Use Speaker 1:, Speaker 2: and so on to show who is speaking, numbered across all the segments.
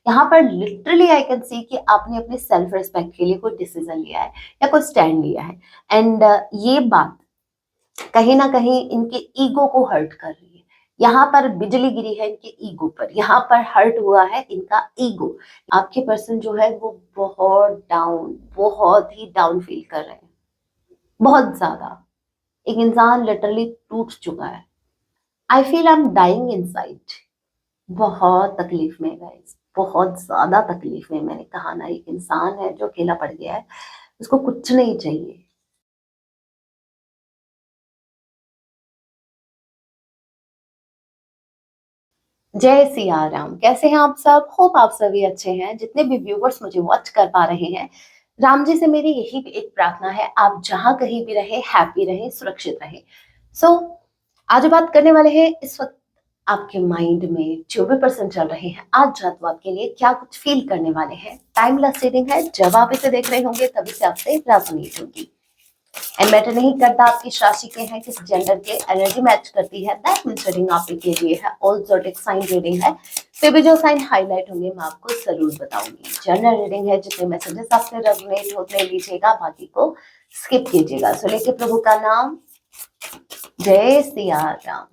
Speaker 1: यहाँ पर literally I can सी कि आपने अपने सेल्फ रिस्पेक्ट के लिए कोई डिसीजन लिया है या कोई स्टैंड लिया है। एंड ये बात कहीं ना कहीं इनके ईगो को हर्ट कर रही है। यहाँ पर बिजली गिरी है इनके ईगो पर, यहाँ पर हर्ट हुआ है इनका ईगो। आपके पर्सन जो है वो बहुत डाउन, बहुत ही डाउन फील कर रहे हैं, बहुत ज्यादा। एक इंसान लिटरली टूट चुका है। I feel I'm dying inside. बहुत तकलीफ में गाइस, बहुत ज्यादा तकलीफ में। मैंने कहा ना, एक इंसान है जो अकेला पड़ गया है, उसको कुछ नहीं चाहिए। जय सिया राम। कैसे हैं आप सब? होप आप सभी अच्छे हैं। जितने भी व्यूवर्स मुझे वॉच कर पा रहे हैं, राम जी से मेरी यही एक प्रार्थना है, आप जहां कहीं भी रहे हैप्पी रहे, सुरक्षित रहे। सो आज बात करने वाले हैं इस वक्त आपके माइंड में जो भी पर्सन चल रहे हैं, आज रात वो आपके लिए क्या कुछ फील करने वाले हैं। टाइमलेस रीडिंग है, जब आप इसे देख रहे होंगे तभी से आपसे रेजोनेट होगी। एंड मैटर नहीं करता आप किस राशि के हैं, किस जेंडर के, एनर्जी मैच करती है, दैट मींस रीडिंग आपके लिए है। ऑल ज़ोडिएक साइन रीडिंग है, फिर भी जो साइन हाईलाइट होंगे मैं आपको जरूर बताऊंगी। जनरल रीडिंग है, जितने मैसेजेस आपसे रेजोनेट होते लीजिएगा, बाकी को स्किप कीजिएगा। सो लेके प्रभु का नाम, जय Siya Ram.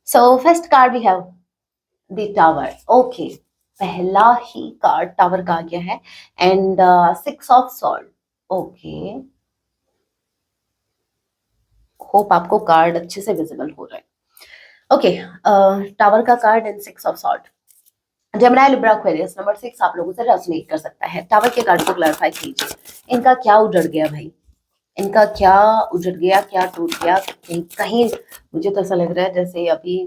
Speaker 1: So first card we have the tower. Okay, पहला ही कार्ड टावर का आ गया है। And six of sword. Okay, hope आपको कार्ड अच्छे से विजिबल हो रहा है। ओके, टावर का card and six of sword. Gemini Libra Aquarius number 6 आप लोगों से रेजोनेट कर सकता है। टावर के कार्ड को क्लैरिफाई कीजिए। इनका क्या उजड़ गया भाई? इनका क्या उजड़ गया, क्या टूट गया? कहीं कहीं मुझे तो ऐसा लग रहा है जैसे अभी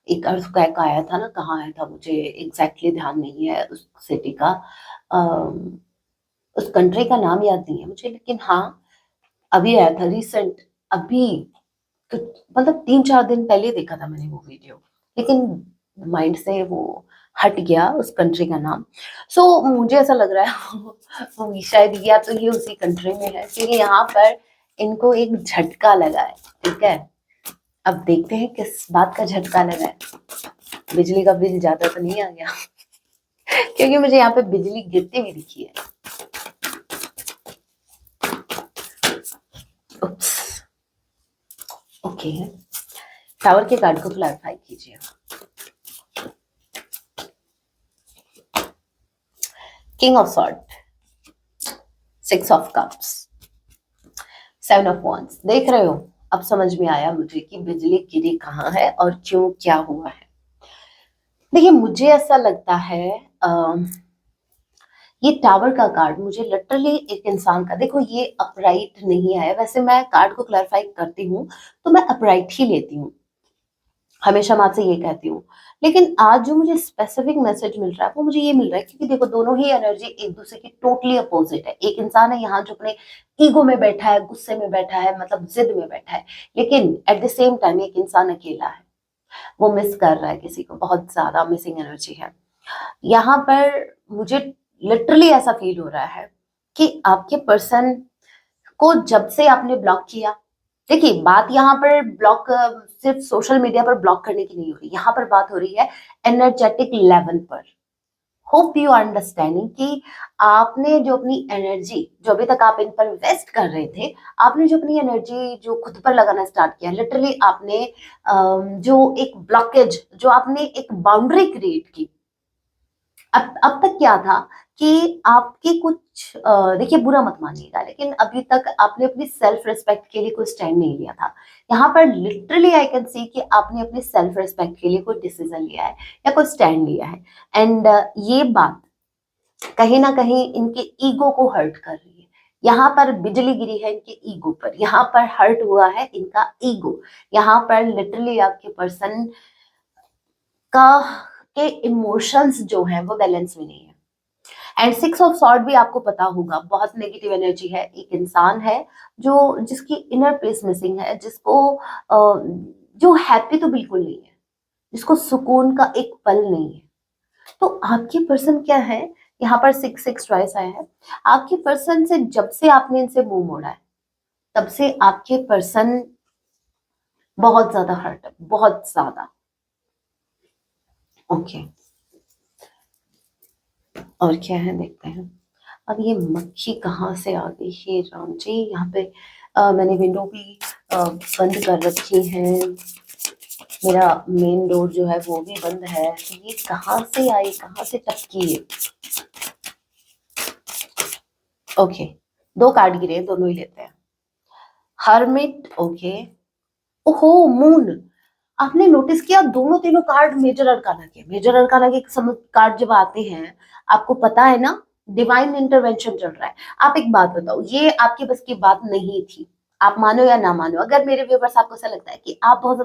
Speaker 1: एक अर्थक्वेक आया था ना, कहाँ आया था मुझे एग्जैक्टली ध्यान नहीं है उस सिटी का, अम, उस कंट्री का नाम याद नहीं है मुझे, लेकिन हाँ अभी आया था रिसेंट। अभी तो मतलब 3-4 दिन पहले देखा था मैंने वो वीडियो, लेकिन माइंड से वो हट गया उस कंट्री का नाम। सो मुझे ऐसा लग रहा है वो शायद या तो ये उसी कंट्री में है, क्योंकि यहाँ पर इनको एक झटका लगा है। ठीक है, अब देखते हैं किस बात का झटका लगा है। बिजली का बिल ज्यादा तो नहीं आ गया? क्योंकि मुझे यहाँ पे बिजली गिरती हुई दिखी है। ओके, टावर के कार्ड को क्लैरिफाई कीजिए। King of sword, six of cups, seven of wands. देख रहे हो, अब समझ में आया मुझे कि बिजली गिरी कहाँ है और क्यों, क्या हुआ है। देखिए मुझे ऐसा लगता है ये टावर का कार्ड मुझे लिटरली एक इंसान का, देखो ये अपराइट नहीं है, वैसे मैं कार्ड को क्लैरिफाई करती हूँ तो मैं अपराइट ही लेती हूँ, हमेशा मैं आपसे ये कहती हूँ। लेकिन आज जो मुझे स्पेसिफिक मैसेज मिल रहा है वो मुझे ये मिल रहा है, क्योंकि देखो दोनों ही एनर्जी एक दूसरे की टोटली अपोजिट है। एक इंसान है यहाँ जो अपने ईगो में बैठा है, गुस्से में बैठा है, मतलब जिद में बैठा है, लेकिन एट द सेम टाइम एक इंसान अकेला है, वो मिस कर रहा है किसी को, बहुत ज्यादा मिसिंग एनर्जी है यहाँ पर। मुझे लिटरली ऐसा फील हो रहा है कि आपके पर्सन को जब से आपने ब्लॉक किया, देखिए बात यहाँ पर ब्लॉक सिर्फ सोशल मीडिया पर ब्लॉक करने की नहीं हो रही, यहाँ पर बात हो रही है एनर्जेटिक लेवल पर। होप यू आर अंडरस्टैंडिंग कि आपने जो अपनी एनर्जी जो अभी तक आप इन पर वेस्ट कर रहे थे, आपने जो अपनी एनर्जी जो खुद पर लगाना स्टार्ट किया, लिटरली आपने जो एक ब्लॉकेज, जो आपने एक बाउंड्री क्रिएट की, अब तक क्या था कि आपके कुछ देखिए बुरा मत मानिएगा, लेकिन अभी तक आपने अपनी सेल्फ रिस्पेक्ट के लिए कोई स्टैंड नहीं लिया था। यहाँ पर लिटरली आई कैन सी कि आपने अपनी सेल्फ रिस्पेक्ट के लिए कोई डिसीजन लिया है या कोई स्टैंड लिया है। एंड ये बात कहीं ना कहीं इनके ईगो को हर्ट कर रही है। यहाँ पर बिजली गिरी है इनके ईगो पर, यहाँ पर हर्ट हुआ है इनका ईगो। यहाँ पर लिटरली आपके पर्सन का के इमोशंस जो है वो बैलेंस में नहीं है। एंड सिक्स ऑफ सॉर्ड भी आपको पता होगा बहुत नेगेटिव एनर्जी है। एक इंसान है जो जिसकी इनर पीस मिसिंग है, जिसको जो हैप्पी तो बिल्कुल नहीं है, जिसको सुकून का एक पल नहीं है। तो आपके पर्सन क्या है, यहाँ पर सिक्स सिक्स ट्वाइस आया है। आपके पर्सन से जब से आपने इनसे मुंह मोड़ा है, तब से आपके पर्सन बहुत ज्यादा हर्ट है, बहुत ज्यादा। ओके, और क्या है देखते हैं। अब ये मक्खी कहाँ से आ गई, हे राम जी। यहाँ पे मैंने विंडो भी बंद कर रखी है, मेरा मेन डोर जो है वो भी बंद है। ये कहाँ से आई, कहाँ से टपकी है। ओके, 2 कार्ड गिरे, दोनों ही लेते हैं। Hermit, okay. ओहो, मून। आपने नोटिस किया दोनों तीनों कार्ड मेजर अरकाना के, मेजर अरकाना के कार्ड जब आते हैं, आपको पता है ना डिवाइन इंटरवेंशन चल रहा है। आप एक बात बताओ, ये आपके बस की बात नहीं थी, आप मानो या ना मानो। अगर मेरे व्यूवर्स आपको ऐसा लगता है कि आप बहुत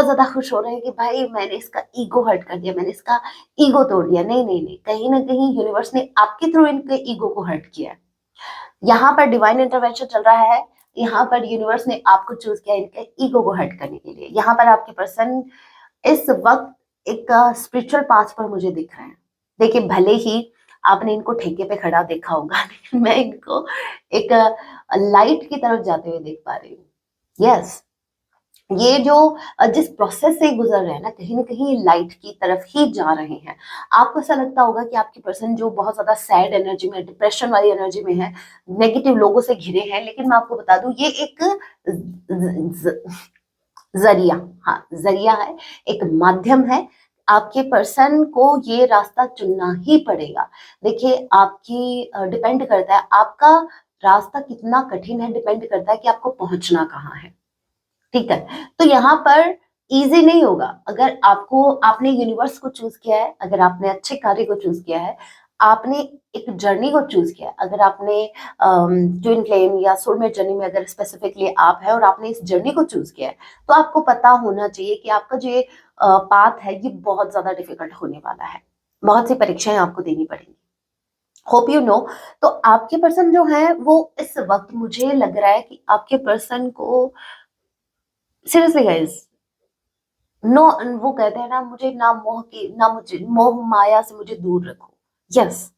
Speaker 1: ज्यादा खुश हो रहे हैं कि भाई मैंने इसका ईगो हर्ट कर दिया, मैंने इसका ईगो तोड़ दिया, नहीं नहीं नहीं, कहीं ना कहीं यूनिवर्स ने आपके थ्रू इनके ईगो को हर्ट किया है। यहाँ पर डिवाइन इंटरवेंशन चल रहा है, यहाँ पर यूनिवर्स ने आपको चूज किया इनके ईगो को हर्ट करने के लिए। यहाँ पर आपके पर्सन इस वक्त एक स्पिरिचुअल पाथ पर मुझे दिख रहे हैं। देखिए, भले ही आपने इनको ठेके पे खड़ा देखा होगा, लेकिन मैं इनको एक लाइट की तरफ जाते हुए देख पा रही हूँ। यस, ये जो जिस प्रोसेस से गुजर रहे हैं ना कहीं लाइट की तरफ ही जा रहे हैं। आपको ऐसा लगता होगा कि आपकी पर्सन जो बहुत ज्यादा सैड एनर्जी में, डिप्रेशन वाली एनर्जी में है, नेगेटिव लोगों से घिरे हैं, लेकिन मैं आपको बता दूं ये एक जरिया, हाँ जरिया है, एक माध्यम है। आपके पर्सन को ये रास्ता चुनना ही पड़ेगा। देखिए, आपकी डिपेंड करता है, आपका रास्ता कितना कठिन है डिपेंड करता है कि आपको पहुंचना कहाँ है। ठीक है, तो यहाँ पर इजी नहीं होगा। अगर आपने यूनिवर्स को चूज किया है, अगर आपने अच्छे कार्य को चूज किया है, आपने एक जर्नी को चूज किया है, अगर आपने ट्विन फ्लेम या सोलमेट जर्नी में अगर स्पेसिफिकली आप है और आपने इस जर्नी को चूज किया है, तो आपको पता होना चाहिए कि आपका जो ये पाथ है ये बहुत ज्यादा डिफिकल्ट होने वाला है। बहुत सी परीक्षाएं आपको देनी पड़ेंगी, होप यू नो। तो आपके पर्सन जो है वो इस वक्त मुझे लग रहा है कि आपके पर्सन को सीरियसली गाइस, नो, वो कहते हैं ना, मुझे ना मोह की, ना मुझे मोह माया से मुझे दूर रखो। Yes,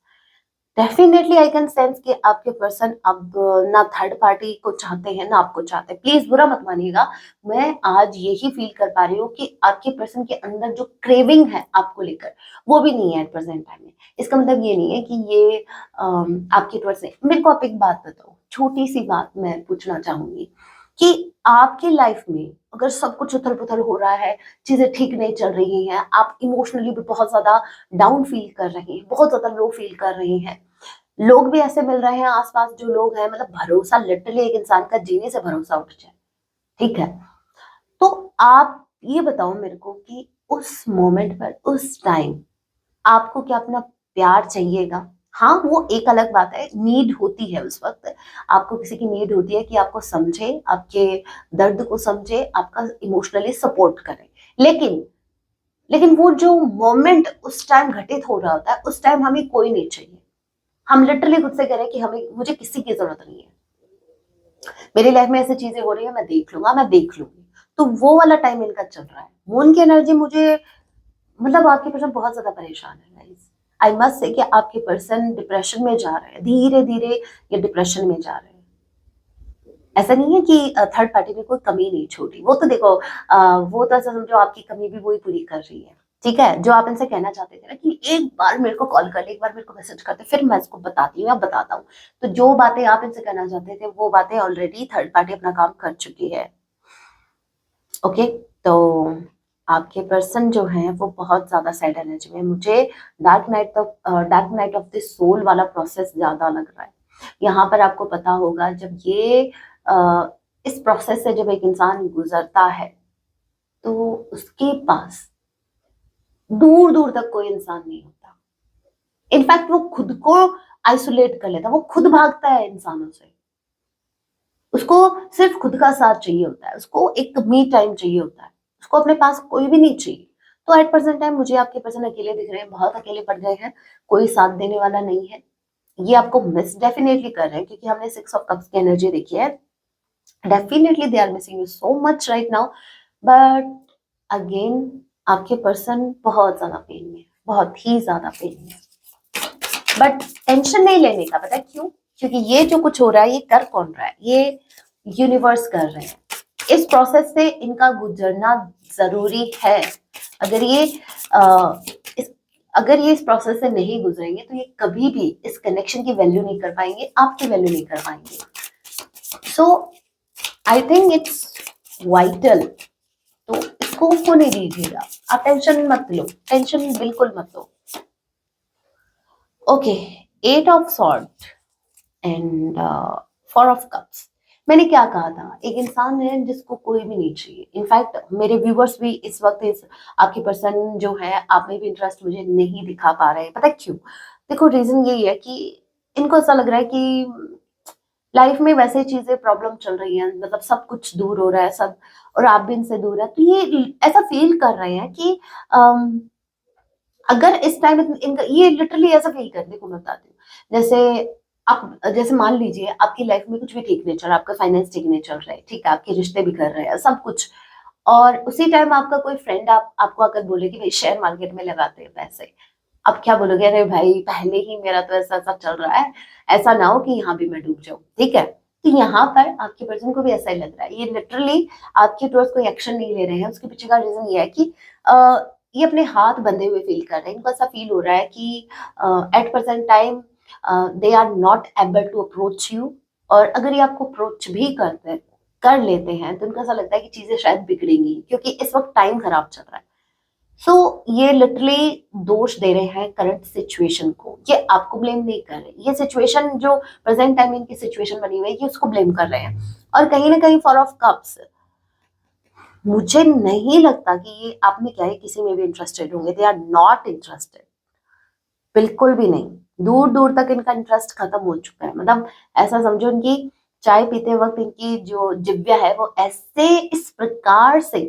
Speaker 1: definitely I can sense कि आपके पर्सन अब ना थर्ड पार्टी को चाहते हैं ना आपको चाहते हैं। प्लीज बुरा मत मानिएगा, मैं आज यही फील कर पा रही हूँ कि आपके पर्सन के अंदर जो क्रेविंग है आपको लेकर, वो भी नहीं है एट प्रेजेंट टाइम में। इसका मतलब ये नहीं है कि ये आपके पर्सन। मेरे को आप एक बात बताओ, छोटी सी बात मैं पूछना चाहूंगी कि आपकी लाइफ में अगर सब कुछ उथल पुथल हो रहा है, चीजें ठीक नहीं चल रही हैं, आप इमोशनली भी बहुत ज्यादा डाउन फील कर रहे हैं, बहुत ज्यादा लो फील कर रहे हैं, लोग भी ऐसे मिल रहे हैं आसपास जो लोग हैं, मतलब भरोसा लिटरली एक इंसान का जीने से भरोसा उठ जाए। ठीक है, तो आप ये बताओ मेरे को कि उस मोमेंट पर, उस टाइम आपको क्या अपना प्यार चाहिएगा? हाँ, वो एक अलग बात है, नीड होती है उस वक्त, आपको किसी की नीड होती है कि आपको समझे, आपके दर्द को समझे, आपका इमोशनली सपोर्ट करे। लेकिन लेकिन वो जो मोमेंट उस टाइम घटित हो रहा होता है, उस टाइम हमें कोई नहीं चाहिए। हम लिटरली खुद से कह रहे हैं कि हमें, मुझे किसी की जरूरत नहीं है, मेरी लाइफ में ऐसी चीजें हो रही है, मैं देख लूंगा, मैं देख लूंगी। तो वो वाला टाइम इनका चल रहा है। मून की एनर्जी मुझे, मतलब आपके पर्सन बहुत ज्यादा परेशान है गाइस। आई मस्ट से कि आपके पर्सन डिप्रेशन में जा रहे हैं, धीरे धीरे ये डिप्रेशन में जा रहे हैं। ऐसा नहीं है कि थर्ड पार्टी में कोई कमी नहीं छोड़ी, वो तो देखो वो तो ऐसा समझो आपकी कमी भी वही पूरी कर रही है। ठीक है, जो आप इनसे कहना चाहते थे ना कि एक बार मेरे को कॉल कर ले, एक बार मेरे को मैसेज करते, फिर मैं इसको बताती हूँ या बताता हूँ, तो जो बातें आप इनसे कहना चाहते थे वो बातें ऑलरेडी थर्ड पार्टी अपना काम कर चुकी है। ओके, तो आपके पर्सन जो है वो बहुत ज्यादा सैड एनर्जी में, मुझे dark night of the soul वाला प्रोसेस ज्यादा लग रहा है। यहाँ पर आपको पता होगा जब ये इस प्रोसेस से जब एक इंसान गुजरता है, तो उसके पास दूर दूर तक कोई इंसान नहीं होता। इनफैक्ट वो खुद को आइसोलेट कर लेता, वो खुद भागता है इंसानों से। उसको सिर्फ खुद का साथ चाहिए होता है, उसको एक मी टाइम चाहिए होता है, उसको अपने पास कोई भी नहीं चाहिए। तो एट प्रेजेंट टाइम मुझे आपके पर्सन अकेले दिख रहे हैं, बहुत अकेले पड़ गए हैं, कोई साथ देने वाला नहीं है। ये आपको मिस डेफिनेटली कर रहे हैं, क्योंकि हमने 6 ऑफ कप्स की एनर्जी देखी है। Definitely they are missing you so much right now, but again आपके पर्सन बहुत ज्यादा पेन में है, बहुत ही ज्यादा पेन में है। बट टेंशन नहीं लेने का, पता है क्यों? क्योंकि ये जो कुछ हो रहा है ये कर कौन रहा है? ये यूनिवर्स कर रहे हैं। इस प्रोसेस से इनका गुजरना जरूरी है। अगर ये इस अगर ये इस प्रोसेस से नहीं गुजरेंगे तो ये कभी भी इस कनेक्शन की वैल्यू नहीं कर पाएंगे, आपकी वैल्यू नहीं कर पाएंगे। सो आई थिंक इट्स वाइटल, तो इसको होने दीजिएगा, आप टेंशन मत लो, टेंशन बिल्कुल मत लो। Okay, 8 of sword and 4 of cups. मैंने क्या कहा था, एक इंसान है जिसको कोई भी नहीं चाहिए। इनफैक्ट मेरे व्यूवर्स भी इस वक्त इस आपकी पर्सन जो है आप में भी इंटरेस्ट मुझे नहीं दिखा पा रहे हैं। पता है क्यों? देखो रीजन यही है कि इनको ऐसा लग रहा है कि लाइफ में वैसे चीजें प्रॉब्लम चल रही हैं, मतलब सब कुछ दूर हो रहा है सब, और आप भी इनसे दूर है, तो ये ऐसा फील कर रहे हैं कि अम, अगर इस टाइम इनका ये लिटरली ऐसा फील कर, देखो मैं बताती हूँ। जैसे आप, जैसे मान लीजिए आपकी लाइफ में कुछ भी ठीक नहीं चल रहा, आपका फाइनेंस ठीक नहीं चल रहा है, ठीक है, आपके रिश्ते भी कर रहे हैं सब कुछ, और उसी टाइम आपका कोई फ्रेंड आपको आकर बोले कि भाई शेयर मार्केट में लगाते हैं पैसे। अब क्या बोलोगे, अरे भाई पहले ही मेरा तो ऐसा ऐसा चल रहा है, ऐसा ना हो कि यहाँ भी मैं डूब जाऊं, ठीक है। तो यहाँ पर आपके पर्सन को भी ऐसा ही लग रहा है, ये लिटरली आपके टुवर्ड्स कोई एक्शन नहीं ले रहे हैं। उसके पीछे का रीजन ये है कि ये अपने हाथ बंधे हुए फील कर रहे हैं। इनको ऐसा फील हो रहा है कि at present time they are not able to approach you, और अगर ये आपको अप्रोच भी कर लेते हैं तो उनको ऐसा लगता है कि चीजें शायद बिगड़ेंगी, क्योंकि इस वक्त टाइम खराब चल रहा है। सो ये लिटरली दोष दे रहे हैं करंट सिचुएशन को, ये आपको ब्लेम नहीं कर रहे। ये सिचुएशन जो प्रेजेंट टाइम इनकी सिचुएशन बनी हुई है, ये उसको ब्लेम कर रहे हैं। और कहीं ना कहीं 4 ऑफ कप्स, मुझे नहीं लगता कि ये आप में क्या है किसी में भी इंटरेस्टेड होंगे। दे आर नॉट इंटरेस्टेड, बिल्कुल भी नहीं। दूर दूर तक इनका इंटरेस्ट खत्म हो चुका है। मतलब ऐसा समझो, इनकी चाय पीते वक्त इनकी जो जिव्या है वो ऐसे इस प्रकार से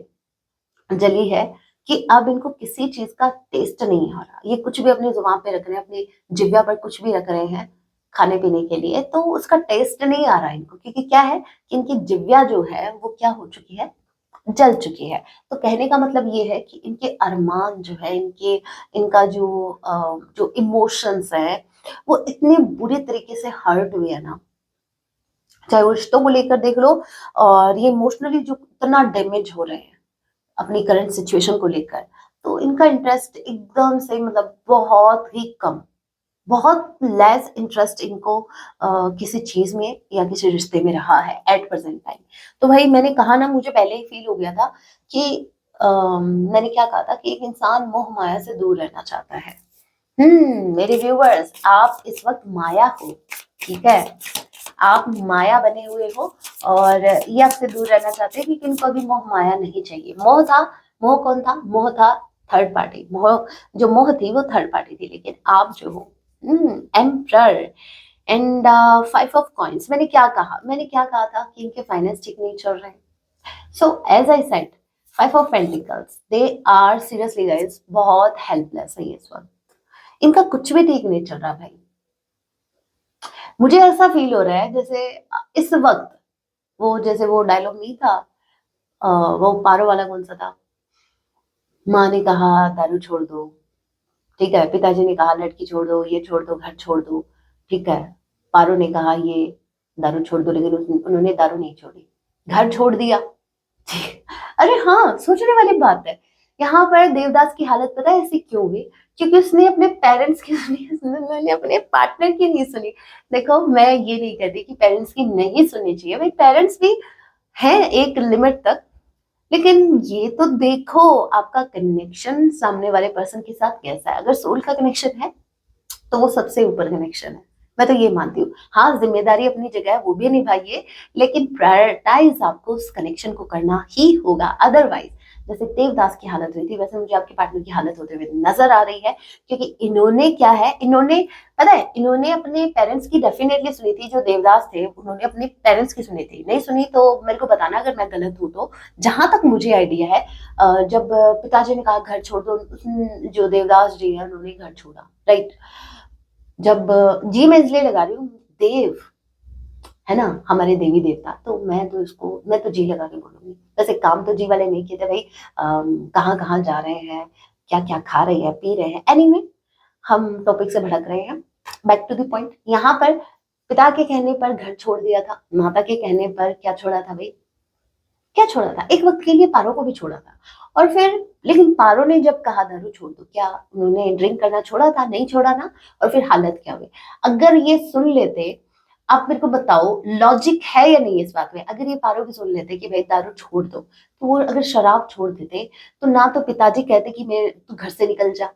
Speaker 1: जली है कि अब इनको किसी चीज का टेस्ट नहीं आ रहा। ये कुछ भी अपनी जुबान पे रख रहे हैं, अपनी जिव्या पर कुछ भी रख रहे हैं खाने पीने के लिए, तो उसका टेस्ट नहीं आ रहा है इनको, क्योंकि क्या है कि इनकी जिव्या जो है वो क्या हो चुकी है, जल चुकी है। तो कहने का मतलब ये है कि इनके अरमान जो है, इनका जो इमोशंस है वो इतने बुरी तरीके से हर्ट हुए है ना, चाहे वो रिश्तों को लेकर देख लो, और ये इमोशनली जो इतना डैमेज हो रहे हैं अपनी करंट सिचुएशन को लेकर, तो इनका इंटरेस्ट एकदम से, मतलब बहुत ही कम, बहुत लेस इंटरेस्ट इनको किसी चीज में या किसी रिश्ते में रहा है एट प्रेजेंट टाइम। तो भाई मैंने कहा ना, मुझे पहले ही फील हो गया था कि मैंने क्या कहा था कि एक इंसान मोह माया से दूर रहना चाहता है। मेरे व्यूवर्स, आप इस वक्त माया हो, ठीक है, आप माया बने हुए हो, और ये आपसे दूर रहना चाहते हैं क्योंकि इनको अभी मोह माया नहीं चाहिए। मोह था, मोह कौन था, मोह था थर्ड पार्टी। मोह, जो मोह थी वो थर्ड पार्टी थी, लेकिन आप जो हो एम्परर एंड 5 ऑफ कॉइंस। मैंने क्या कहा था कि इनके फाइनेंस ठीक नहीं चल रहे हैं। So as I said, 5 of pentacles, they are seriously guys बहुत हेल्पलेस है इस वक्त। इनका कुछ भी ठीक नहीं चल रहा भाई। मुझे ऐसा फील हो रहा है जैसे इस वक्त वो, जैसे वो डायलॉग नहीं था, वो पारो वाला कौन सा था, माँ ने कहा दारू छोड़ दो, ठीक है, पिताजी ने कहा लड़की छोड़ दो, ये छोड़ दो, घर छोड़ दो, ठीक है, पारो ने कहा ये दारू छोड़ दो, लेकिन उन्होंने दारू नहीं छोड़ी, घर छोड़ दिया। अरे हाँ, सोचने वाली बात है। यहाँ पर देवदास की हालत पता है ऐसी क्यों हुई? क्योंकि उसने अपने पेरेंट्स की सुनी, उसने अपने पार्टनर की नहीं सुनी। देखो मैं ये नहीं कहती कि पेरेंट्स की नहीं सुननी चाहिए, भाई पेरेंट्स भी हैं एक लिमिट तक, लेकिन ये तो देखो आपका कनेक्शन सामने वाले पर्सन के साथ कैसा है। अगर सोल का कनेक्शन है तो वो सबसे ऊपर कनेक्शन है, मैं तो ये मानती हूँ। हाँ, जिम्मेदारी अपनी जगह है, वो भी निभाइए, लेकिन प्रायोरिटाइज आपको उस कनेक्शन को करना ही होगा। अदरवाइज जैसे देवदास की हालत हुई थी, वैसे मुझे आपके पार्टनर की हालत होते हुए नजर आ रही है। क्योंकि इन्होंने क्या है, इन्होंने पता है, इन्होंने अपने पेरेंट्स की डेफिनेटली सुनी थी। जो देवदास थे उन्होंने अपने पेरेंट्स की सुनी थी, नहीं सुनी तो मेरे को बताना अगर मैं गलत हूँ तो। जहां तक मुझे आइडिया है, जब पिताजी ने कहा घर छोड़ दो, जो देवदास जी है उन्होंने घर छोड़ा, राइट। जब जी मैं इसलिए लगा रही हूँ, देव है ना हमारे देवी देवता, तो मैं तो जी लगा के बोलूंगी। वैसे काम तो जी वाले नहीं किए थे भाई, कहाँ कहाँ जा रहे हैं, क्या क्या खा रहे हैं, पी रहे हैं। एनीवे, हम टॉपिक से भटक रहे हैं, बैक टू द पॉइंट। यहाँ पर पिता के कहने पर घर छोड़ दिया था, माता के कहने पर क्या छोड़ा था भाई, क्या छोड़ा था? एक वक्त के लिए पारो को भी छोड़ा था, और फिर लेकिन पारो ने जब कहा दारू छोड़ दो, क्या उन्होंने ड्रिंक करना छोड़ा था? नहीं छोड़ा ना। और फिर हालत क्या हुई? अगर ये सुन लेते, आप मेरे को बताओ लॉजिक है या नहीं इस बात में, अगर ये पारो भी सुन लेते कि भाई दारू छोड़ दो, तो वो अगर शराब छोड़ देते, तो ना तो पिताजी कहते कि मैं तू घर से निकल जा,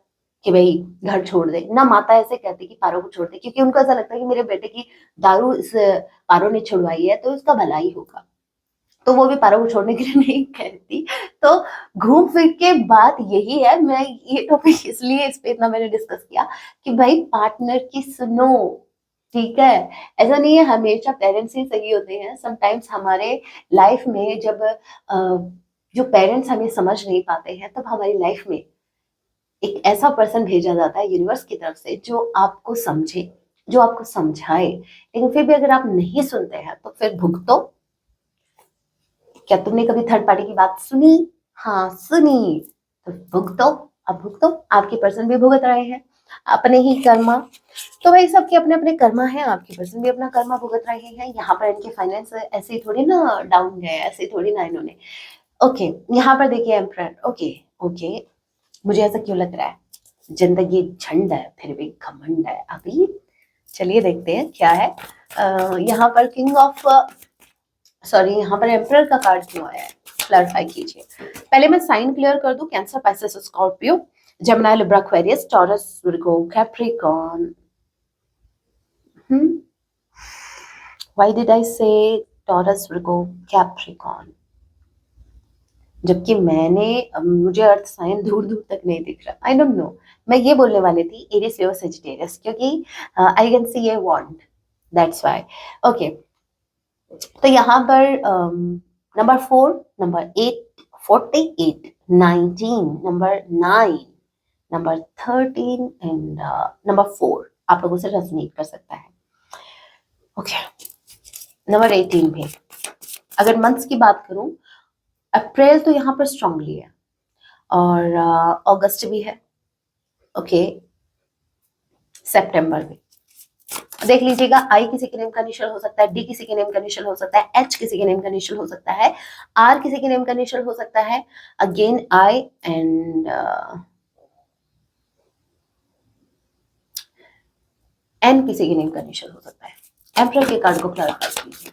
Speaker 1: कि भाई घर छोड़ दे, ना माता ऐसे कहती कि पारो को छोड़ दे, क्योंकि उनको ऐसा लगता है कि मेरे बेटे की दारू इस पारो ने छुड़वाई है तो इसका भला ही होगा, तो वो भी पारो को छोड़ने के लिए नहीं कहती। तो घूम फिर के बात यही है, मैं ये टॉपिक इसलिए इस पे इतना मैंने डिस्कस किया कि भाई पार्टनर की सुनो, ठीक है? ऐसा नहीं है हमेशा पेरेंट्स ही सही होते हैं, समटाइम्स हमारे लाइफ में जब जो पेरेंट्स हमें समझ नहीं पाते हैं, तब हमारी लाइफ में एक ऐसा पर्सन भेजा जाता है यूनिवर्स की तरफ से जो आपको समझे, जो आपको समझाए, लेकिन फिर भी अगर आप नहीं सुनते हैं तो फिर भुगतो। क्या तुमने कभी थर्ड पार्टी की बात सुनी? हाँ सुनी, तो भुगतो। अब भुगतो, आपके पर्सन भी भुगत रहे हैं अपने ही कर्मा। तो भाई सबके अपने अपने कर्मा है, आपके पर्सन भी अपना कर्मा भुगत रहे हैं। यहाँ पर इनके फाइनेंस ऐसे ही थोड़ी ना डाउन गए, ऐसे थोड़ी ना इन्होंने। ओके, यहाँ पर देखिए एम्परर। ओके ओके, मुझे ऐसा क्यों लग रहा है? जिंदगी झंड है फिर भी घमंड है। अभी चलिए देखते हैं क्या है। यहाँ पर किंग ऑफ सॉरी, यहाँ पर एम्परर का कार्ड क्यों आया है, क्लैरिफाई कीजिए। पहले मैं साइन क्लियर कर दूं। Cancer, Pisces, Scorpio, Gemini, Libra, Aquarius, taurus, Virgo, Capricorn. Why did I से टॉरस, विर्गो, कैप्रिकॉर्न? जबकि मैंने मुझे अर्थ साइन दूर दूर तक नहीं दिख रहा। आई डोंट नो, मैं ये बोलने वाली थी एरिस, लियो, सेजिटेरियस, क्योंकि I can see a wand, that's why. Okay, तो यहाँ पर number 4, number 8, 48, 19, number 9, number 13 and number 4 आप लोगों से रेजोनेट कर सकता है। ओके, नंबर 18 भी। अगर मंथ्स की बात करूं, अप्रैल तो यहाँ पर स्ट्रांगली है, और अगस्त भी है। ओके, सितंबर भी देख लीजिएगा। आई किसी के नेम का इनिशियल हो सकता है, डी किसी के नेम का इनिशियल हो सकता है, एच किसी के नेम का इनिशियल हो सकता है, आर किसी के नेम का इनिशियल हो सकता है, अगेन आई एंड एन किसी के नेम का इनिशियल हो सकता है। एम्परर के कार्ड को क्लैरिफाई कीजिए।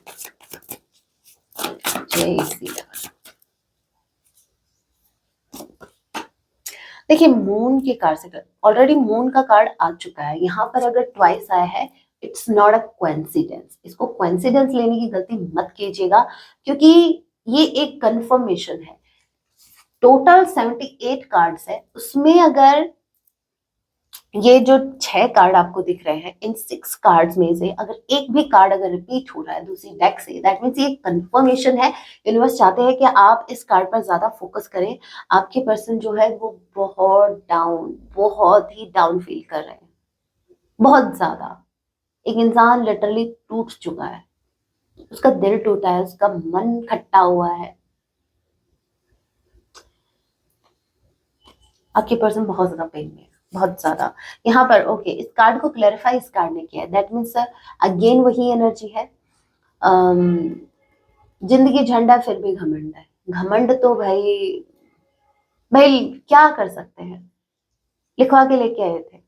Speaker 1: जय श्री राम। देखिए मून के कार्ड से ऑलरेडी मून का कार्ड आ चुका है। यहाँ पर अगर ट्वाइस आया है, इट्स नॉट अ कोइंसिडेंस। इसको कोइंसिडेंस लेने की गलती मत कीजिएगा, क्योंकि ये एक कंफर्मेशन है। टोटल 78 कार्ड्स है, उसमें अगर ये जो 6 कार्ड आपको दिख रहे हैं, इन 6 कार्ड्स में से अगर एक भी कार्ड अगर रिपीट हो रहा है दूसरी डेक से, दैट मीन्स ये कंफर्मेशन है। यूनिवर्स चाहते हैं कि आप इस कार्ड पर ज्यादा फोकस करें। आपके पर्सन जो है वो बहुत डाउन, बहुत ही डाउन फील कर रहे हैं, बहुत ज्यादा। एक इंसान लिटरली टूट चुका है, उसका दिल टूटा है, उसका मन खट्टा हुआ है। आपके पर्सन बहुत ज्यादा पेन में है, बहुत ज्यादा। यहाँ पर ओके, इस कार्ड को क्लैरिफाई इस कार्ड ने किया है, दैट मीन्स अगेन वही एनर्जी है। जिंदगी झंडा फिर भी घमंड है। घमंड तो भाई भाई क्या कर सकते हैं, लिखवा के लेके आए थे।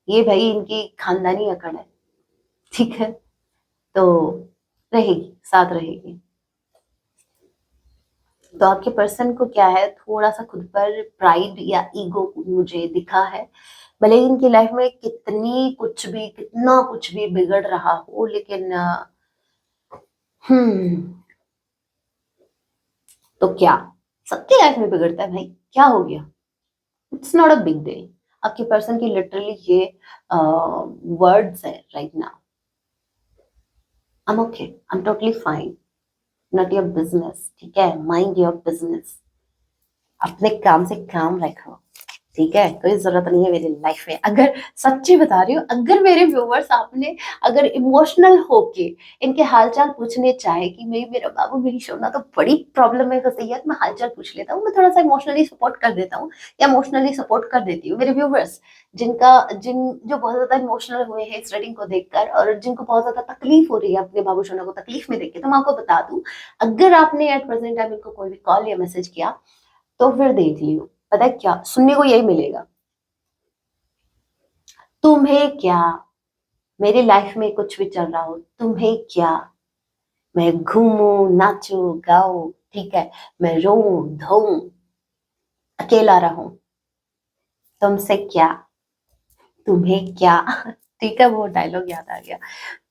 Speaker 1: ये भाई इनकी खानदानी अकड़ है, ठीक है? तो रहेगी, साथ रहेगी। तो आपके पर्सन को क्या है, थोड़ा सा खुद पर प्राइड या ईगो मुझे दिखा है। भले ही इनकी लाइफ में कितनी कुछ भी, कितना कुछ भी बिगड़ रहा हो, लेकिन तो क्या सबकी लाइफ में बिगड़ता है भाई, क्या हो गया? It's not a big deal. आपके पर्सन की लिटरली ये वर्ड्स है right now. I am okay, I am totally fine, not your business, ठीक है? माइंड योर बिजनेस, अपने काम से काम रखो, ठीक है? कोई जरूरत नहीं है मेरी लाइफ में। अगर सच्ची बता रही हूँ, अगर मेरे व्यूवर्स आपने अगर इमोशनल होके इनके हालचाल पूछने चाहे कि मेरा बाबू मेरी शोना तो बड़ी प्रॉब्लम में फंसी है, तो मैं हालचाल पूछ लेता हूँ, मैं थोड़ा सा इमोशनली सपोर्ट कर देता हूँ या इमोशनली सपोर्ट कर देती हूँ मेरे व्यूवर्स। जिनका जिन जो बहुत ज्यादा इमोशनल हुए हैं इस रीडिंग को देखकर, और जिनको बहुत ज्यादा तकलीफ हो रही है अपने बाबू सोना को तकलीफ में देख के, तो मैं आपको बता दूं, अगर आपने एट प्रेजेंट टाइम इनको कोई भी कॉल या मैसेज किया तो फिर देख लियो, पता है क्या सुनने को यही मिलेगा, तुम्हें क्या, मेरी लाइफ में कुछ भी चल रहा हो तुम्हें क्या, मैं घूमूं नाचूं गाऊं, ठीक है, मैं रोऊं धोऊं, अकेला रहूं, तुमसे क्या, तुम्हें क्या। ठीक है, वो डायलॉग याद आ गया।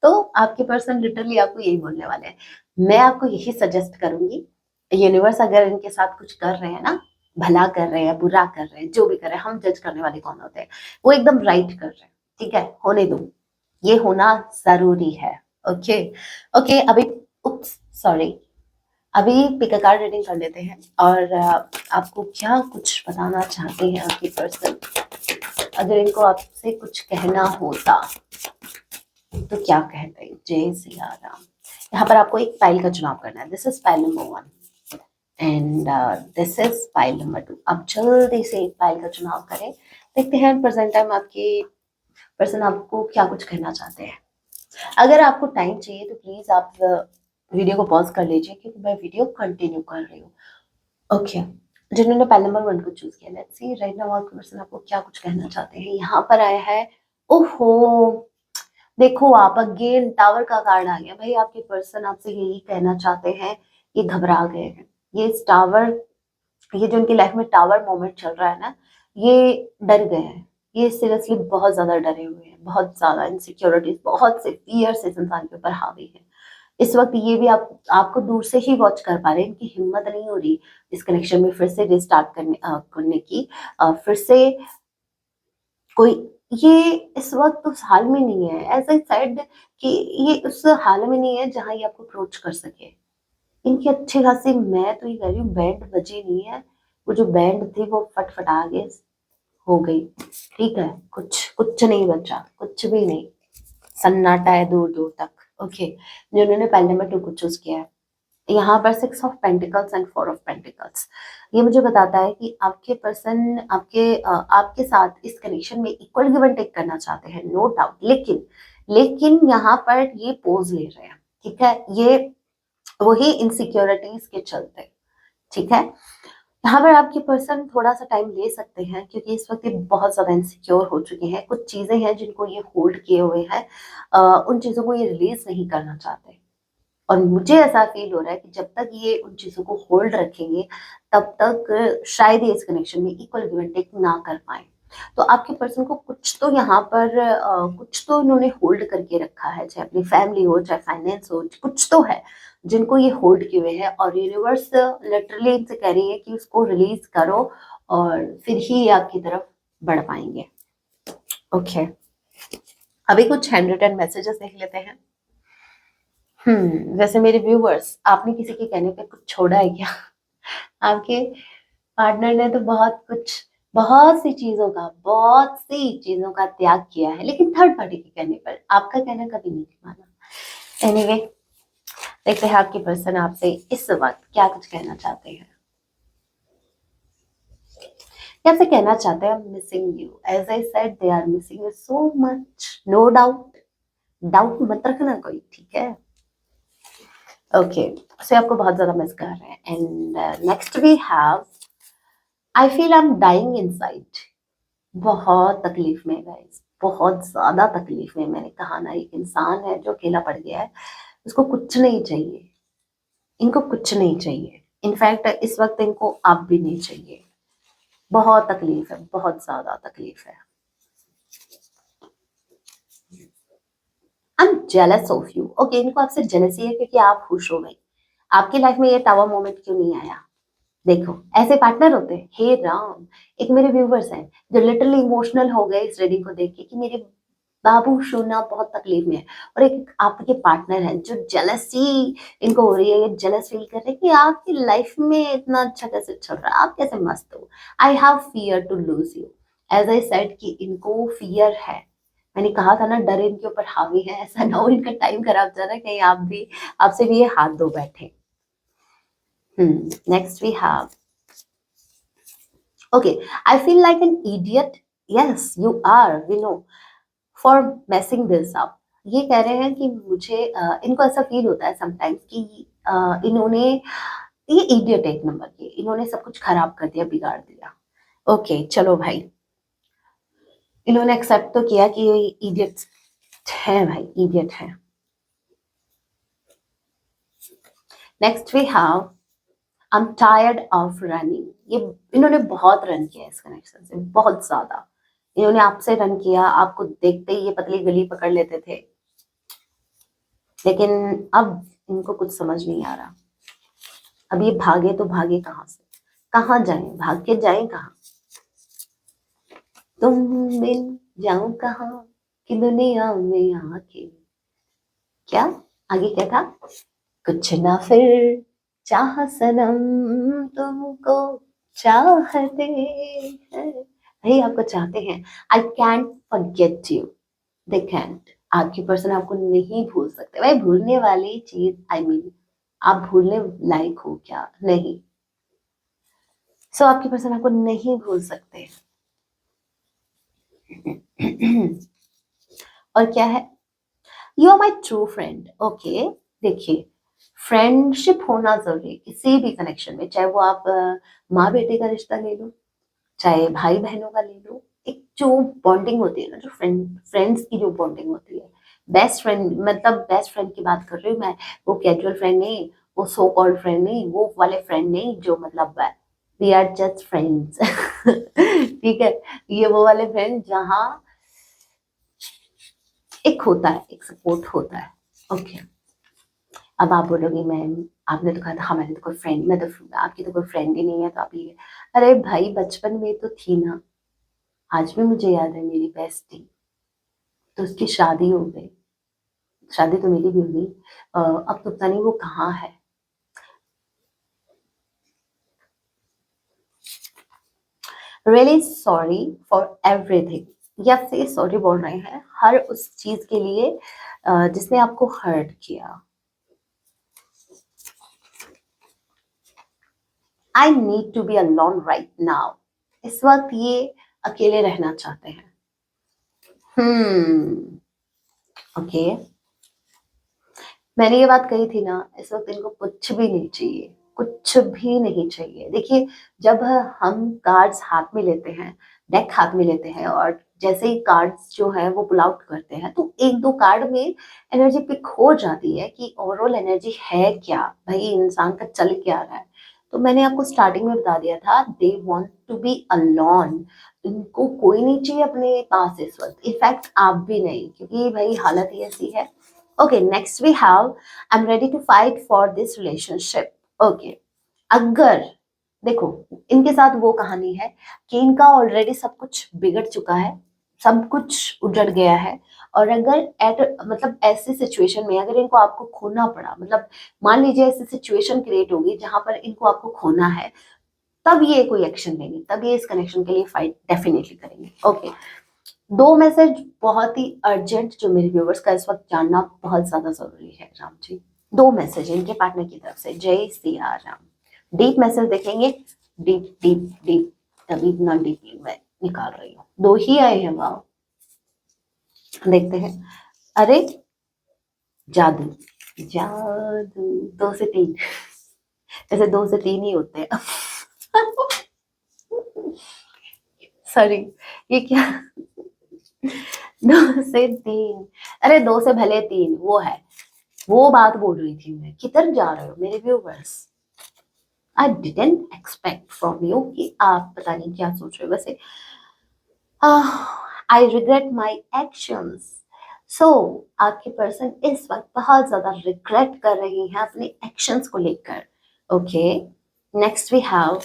Speaker 1: तो आपके पर्सन लिटरली आपको यही बोलने वाले हैं। मैं आपको यही सजेस्ट करूंगी, यूनिवर्स अगर इनके साथ कुछ कर रहे हैं ना, भला कर रहे हैं बुरा कर रहे हैं जो भी कर रहे हैं, हम जज करने वाले कौन होते हैं, वो एकदम राइट कर रहे हैं, ठीक है, होने दो, ये होना जरूरी है। ओके, ओके, अभी उप्स सॉरी, अभी पिक अ कार्ड रीडिंग कर लेते हैं, और आपको क्या कुछ बताना चाहते हैं आपके पर्सन, अगर इनको आपसे कुछ कहना होता तो क्या कहते हैं। जय सिया राम। यहाँ पर आपको एक फाइल का चुनाव करना है, this is file number 1 and this is file number 2। आप जल्दी से एक फाइल का चुनाव करें, देखते हैं प्रेजेंट टाइम आपके पर्सन आपको क्या कुछ कहना चाहते हैं। अगर आपको टाइम चाहिए तो प्लीज आप वीडियो को पॉज कर लीजिए, क्योंकि मैं वीडियो कंटिन्यू कर रही हूँ। ओके, जिन्होंने फाइल नंबर 1 को चूज किया, लेट्स सी राइट नाउ आपके पर्सन आपको क्या कुछ कहना चाहते हैं। यहाँ पर आया है, ओहो, देखो आप अगेन टावर का कार्ड आ गया। भाई आपके पर्सन आपसे यही कहना चाहते हैं, ये घबरा गए हैं, ये इस टावर, ये जो उनकी लाइफ में टावर मोमेंट चल रहा है ना, ये डर गए हैं, ये सीरियसली बहुत ज्यादा डरे हुए हैं, बहुत ज्यादा इनसिक्योरिटीज, बहुत से फियर्स इस इंसान के ऊपर हावी है। इस वक्त ये भी आपको दूर से ही वॉच कर पा रहे हैं, इनकी हिम्मत नहीं हो रही इस कनेक्शन में फिर से रिस्टार्ट करने की, फिर से कोई, ये इस वक्त उस हाल में नहीं है, एज आई सेड कि ये उस हाल में नहीं है जहां ये आपको अप्रोच कर सके। इनकी अच्छी खासी, मैं तो ये कह रही हूँ, बैंड बजी नहीं है, वो जो बैंड थी वो फटफटा के हो गई, ठीक है, कुछ कुछ नहीं बचा, कुछ भी नहीं, सन्नाटा है दूर दूर तक। ओके, जिन्होंने पहले नंबर 2 को चूज किया है, यहाँ पर 6 of pentacles and 4 of pentacles, ये मुझे बताता है कि आपके पर्सन आपके साथ इस कनेक्शन में इक्वल गिव एंड टेक करना चाहते हैं, नो डाउट, लेकिन लेकिन यहाँ पर ये पोज ले रहे हैं, ठीक है, ये वही इनसिक्योरिटीज के चलते, ठीक है, यहाँ पर आपके पर्सन थोड़ा सा टाइम ले सकते हैं, क्योंकि इस वक्त ये बहुत ज्यादा इनसिक्योर हो चुके हैं, कुछ चीजें हैं जिनको ये होल्ड किए हुए हैं, उन चीजों को ये रिलीज नहीं करना चाहते, और मुझे ऐसा फील हो रहा है कि जब तक ये उन चीजों को होल्ड रखेंगे तब तक शायद ये इस कनेक्शन में इक्वल गिव एंड टेक ना कर पाए। तो आपके पर्सन को कुछ तो यहाँ पर कुछ तो इन्होंने होल्ड करके रखा है, चाहे अपनी फैमिली हो चाहे फाइनेंस हो, कुछ तो है जिनको ये होल्ड किए हुए हैं, और यूनिवर्स लिटरली इनसे कह रही है कि उसको रिलीज करो और फिर ही ये आपकी तरफ बढ़ पाएंगे। ओके, अभी कुछ हैंड रिटन मैसेजेस देख लेते हैं। वैसे मेरे व्यूवर्स, आपने किसी के कहने पे कुछ छोड़ा है क्या? आपके पार्टनर ने तो बहुत सी चीजों का त्याग किया है, लेकिन थर्ड पार्टी के कहने पर आपका कहना कभी नहीं माना। एनीवे, देखते हैं आपकी पर्सन आपसे इस वक्त क्या कुछ कहना चाहते हैं। क्या आपसे कहना चाहते हैं, missing you, as I said they are missing you so much, no doubt, doubt मत रखना कोई, ठीक है। ओके, सो आपको बहुत ज्यादा मिस कर रहे हैं, and next we have, I feel I'm dying inside. बहुत तकलीफ में गाइस, बहुत ज्यादा तकलीफ में, मैंने कहा ना, एक इंसान है जो अकेला पड़ गया है, उसको कुछ नहीं चाहिए, इनको कुछ नहीं चाहिए, इनफैक्ट इस वक्त इनको आप भी नहीं चाहिए, बहुत तकलीफ है, बहुत ज्यादा तकलीफ है। I am jealous of you. Okay, इनको आपसे जेलसी है क्योंकि आप खुश हो गई, आपकी लाइफ में ये टावर मोमेंट क्यों नहीं आया। देखो, ऐसे पार्टनर होते हैं, हे राम। एक मेरे व्यूवर्स हैं जो लिटरली इमोशनल हो गए इस रीडिंग को देख के कि मेरे बाबू सोना बहुत तकलीफ में है, और एक आपके पार्टनर है जो जेलसी इनको हो रही है, ये जेलस फील कर रहे हैं कि आपकी लाइफ में इतना अच्छा कैसे चल रहा है, आप कैसे मस्त हो। I have fear to lose you, as I said कि इनको फियर है, मैंने कहा था ना, डर इनके ऊपर हावी है, ऐसा ना हो इनका टाइम खराब जा रहा है कहीं आपसे भी ये हाथ धो बैठे। Next we have, okay, I feel like an idiot yes you are, we know, for messing this up. ये कह रहे हैं कि मुझे इनको ऐसा फील होता है समटाइम्स कि इन्होंने, ये इडियट एक नंबर के, इन्होंने सब कुछ खराब कर दिया, बिगाड़ दिया। ओके चलो भाई, इन्होंने एक्सेप्ट तो किया कि ये इडियट है भाई, इडियट है। Next we have I'm tired of running. ये इन्होंने बहुत रन किया इस कनेक्शन से, बहुत ज्यादा। इन्होंने आपसे रन किया, आपको देखते ही ये पतली गली पकड़ लेते थे, लेकिन अब इनको कुछ समझ नहीं आ रहा। अब ये भागे तो भागे कहाँ से, कहाँ जाएं, भाग के जाएं कहाँ? तुम मिल जाऊं कहाँ कि दुनिया में आके, क्या आगे क्या था? कुछ ना फिर चाह सनम तुमको चाहते हैं, भाई आपको चाहते हैं। I can't forget you, they can't. आपकी पर्सन आपको नहीं भूल सकते भाई, भूलने वाली चीज आई मीन आप भूलने लायक हो क्या? नहीं। सो आपकी पर्सन आपको नहीं भूल सकते। और क्या है? You are my true friend. Okay, देखिए, फ्रेंडशिप होना जरूरी है किसी भी कनेक्शन में, चाहे वो आप माँ बेटे का रिश्ता ले लो, चाहे भाई बहनों का ले लो। एक जो बॉन्डिंग होती है ना, जो फ्रेंड्स की जो बॉन्डिंग होती है, बेस्ट फ्रेंड, मतलब बेस्ट फ्रेंड की बात कर रही हूँ मैं। वो कैजुअल फ्रेंड नहीं, वो सो कॉल्ड फ्रेंड नहीं, वो वाले फ्रेंड नहीं जो मतलब वी आर जस्ट फ्रेंड्स। ठीक है, ये वो वाले फ्रेंड जहाँ एक होता है, एक सपोर्ट होता है। ओके, अब आप बोलोगे मैम, आपने तो कहा था हमारी तो कोई फ्रेंड, मैं तो आपकी तो कोई फ्रेंड ही नहीं है, तो आप ये, अरे भाई बचपन में तो थी ना, आज भी मुझे याद है मेरी बेस्टी, तो उसकी शादी हो गई, शादी तो मेरी भी हो गई, अब तो पता नहीं वो कहाँ है। रियली सॉरी फॉर एवरीथिंग, ये आपसे सॉरी बोल रहे हैं हर उस चीज के लिए जिसने आपको हर्ट किया। I need to be alone right now, इस वक्त ये अकेले रहना चाहते हैं। ओके, मैंने ये बात कही थी ना, इस वक्त इनको कुछ भी नहीं चाहिए, कुछ भी नहीं चाहिए। देखिए, जब हम कार्ड्स हाथ में लेते हैं, डेक हाथ में लेते हैं, और जैसे ही कार्ड्स जो है वो पुल आउट करते हैं, तो एक दो कार्ड में एनर्जी पिक हो जाती है कि ओवरऑल एनर्जी है क्या, भाई इंसान का चल क्या रहा है। तो मैंने आपको स्टार्टिंग में बता दिया था, they want to be alone. इनको कोई नहीं चाहिए अपने पास इस वक्त, इनफैक्ट आप भी नहीं, क्योंकि भाई हालत ही ऐसी है। Okay, next we have I'm ready to fight for this relationship. Okay, अगर देखो, इनके साथ वो कहानी है कि इनका ऑलरेडी सब कुछ बिगड़ चुका है, सब कुछ उजड़ गया है। और अगर एट मतलब ऐसी सिचुएशन में अगर इनको आपको खोना पड़ा, मतलब मान लीजिए ऐसी सिचुएशन क्रिएट होगी जहां पर इनको आपको खोना है, तब ये कोई एक्शन लेंगे, तब ये इस कनेक्शन के लिए फाइट डेफिनेटली करेंगे। ओके, दो मैसेज बहुत ही अर्जेंट जो मेरे व्यूवर्स का इस वक्त जानना बहुत ज्यादा जरूरी है राम जी। दो मैसेज इनके पार्टनर की तरफ से, जय सिया राम। डीप मैसेज देखेंगे, डीप डीप डीप, तभी इतना डीपली मैं निकाल रही हूँ। दो ही आए हैं, वाह, देखते हैं। अरे जादू, जादू, दो से तीन, ऐसे दो से तीन ही होते हैं। सॉरी, ये क्या, दो से तीन, अरे दो से भले तीन, वो है, वो बात बोल रही थी मैं। किधर जा रहे हो मेरे viewers? I didn't expect from you कि आप पता नहीं क्या सोच रहे हो। वैसे आई रिग्रेट माई एक्शंस। सो आपके पर्सन इस वक्त बहुत ज्यादा रिग्रेट कर रही हैं अपने एक्शंस को लेकर। Okay, next we have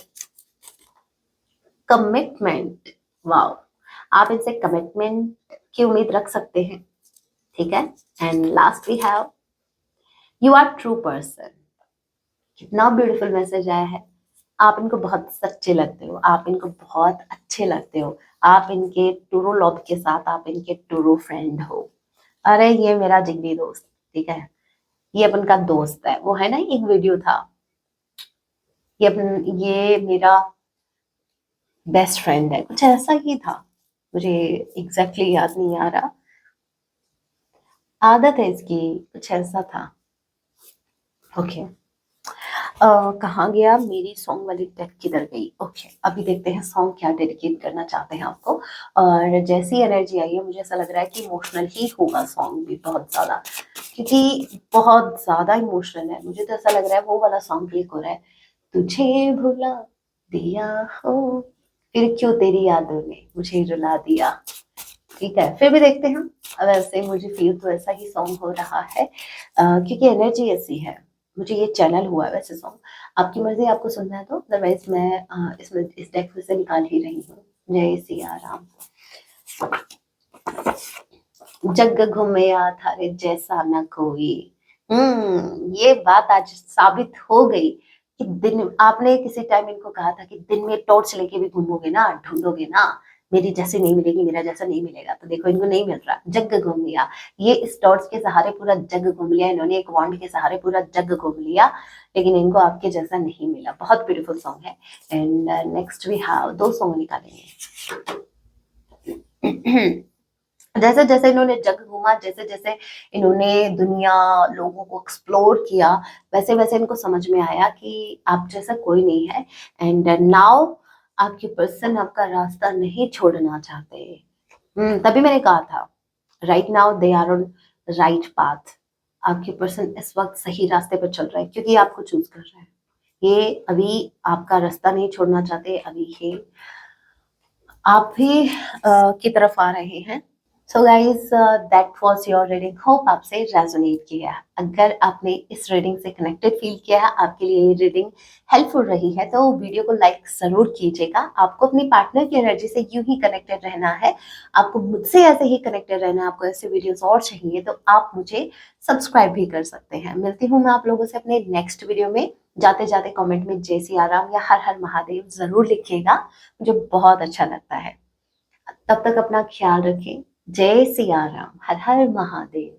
Speaker 1: commitment. Wow, आप इनसे कमिटमेंट की उम्मीद रख सकते हैं, ठीक है। And last we have you are true person. कितना ब्यूटीफुल मैसेज आया है। आप इनको बहुत सच्चे लगते हो, आप इनको बहुत अच्छे लगते हो, आप इनके टूरू लव के साथ आप इनके टूरू फ्रेंड हो। अरे ये मेरा जिगरी दोस्त, ठीक है, ये अपन का दोस्त है, वो है ना एक वीडियो था, ये मेरा बेस्ट फ्रेंड है, कुछ ऐसा ही था। मुझे एग्जैक्टली याद नहीं आ रहा। आदत है इसकी, कुछ ऐसा था। ओके। कहाँ गया मेरी सॉन्ग वाली टेक, किधर गई? ओके, अभी देखते हैं सॉन्ग क्या डेडिकेट करना चाहते हैं आपको। और जैसी एनर्जी आई है मुझे ऐसा लग रहा है कि इमोशनल ही होगा सॉन्ग भी बहुत ज्यादा, क्योंकि बहुत ज्यादा इमोशनल है। मुझे तो ऐसा लग रहा है वो वाला सॉन्ग क्लिक हो रहा है, तुझे भुला दिया हो, फिर क्यों तेरी यादों ने मुझे रुला दिया। ठीक है, फिर भी देखते हैं। अब ऐसे मुझे फील तो ऐसा ही सॉन्ग हो रहा है, क्योंकि एनर्जी ऐसी है। मुझे ये चैनल हुआ है वैसे सॉन्ग। आपकी मर्जी, आपको सुनना है तो, अदरवाइज मैं इसमें इस डेक में से निकाल ही रही हूँ। जय सिया राम। जग घूमया थारे जैसा न कोई। ये बात आज साबित हो गई कि दिन, आपने किसी टाइम इनको कहा था कि दिन में टॉर्च लेके भी घूमोगे ना, ढूंढोगे ना, मेरी जैसी नहीं मिलेगी, मेरा जैसा नहीं मिलेगा। तो देखो इनको नहीं मिल रहा, जग घूम लिया। ये इस टॉर्च के सहारे पूरा जग घूम लिया इन्होंने, एक वॉन्ड के सहारे पूरा जग घूम लिया, लेकिन इनको आपके जैसा नहीं मिला। बहुत ब्यूटीफुल सॉन्ग है। एंड नेक्स्ट वी हैव दो सॉन्ग निकालेंगे। जैसे जैसे इन्होंने जग घूमा, जैसे जैसे इन्होंने दुनिया, लोगों को एक्सप्लोर किया, वैसे वैसे इनको समझ में आया कि आप जैसा कोई नहीं है। एंड नाउ आपके पर्सन आपका रास्ता नहीं छोड़ना चाहते। तभी मैंने कहा था, right now they are on right path. आपके पर्सन इस वक्त सही रास्ते पर चल रहा है, क्योंकि आपको चूज कर रहे हैं। ये अभी आपका रास्ता नहीं छोड़ना चाहते, अभी ये आप भी की तरफ आ रहे हैं। So guys, that was your reading. Hope आपसे रेजोनेट किया। अगर आपने इस रीडिंग से कनेक्टेड फील किया है, आपके लिए ये रीडिंग हेल्पफुल रही है, तो वीडियो को लाइक जरूर कीजिएगा। आपको अपनी पार्टनर की एनर्जी से यूं ही कनेक्टेड रहना है, आपको मुझसे ऐसे ही कनेक्टेड रहना है, आपको ऐसे वीडियोस और चाहिए तो आप मुझे सब्सक्राइब भी कर सकते हैं। मिलती हूँ मैं आप लोगों से अपने नेक्स्ट वीडियो में। जाते जाते कमेंट में जय सिया राम या हर हर महादेव जरूर लिखिएगा, मुझे बहुत अच्छा लगता है। तब तक अपना ख्याल रखें। जय सिया राम, हर हर महादेव।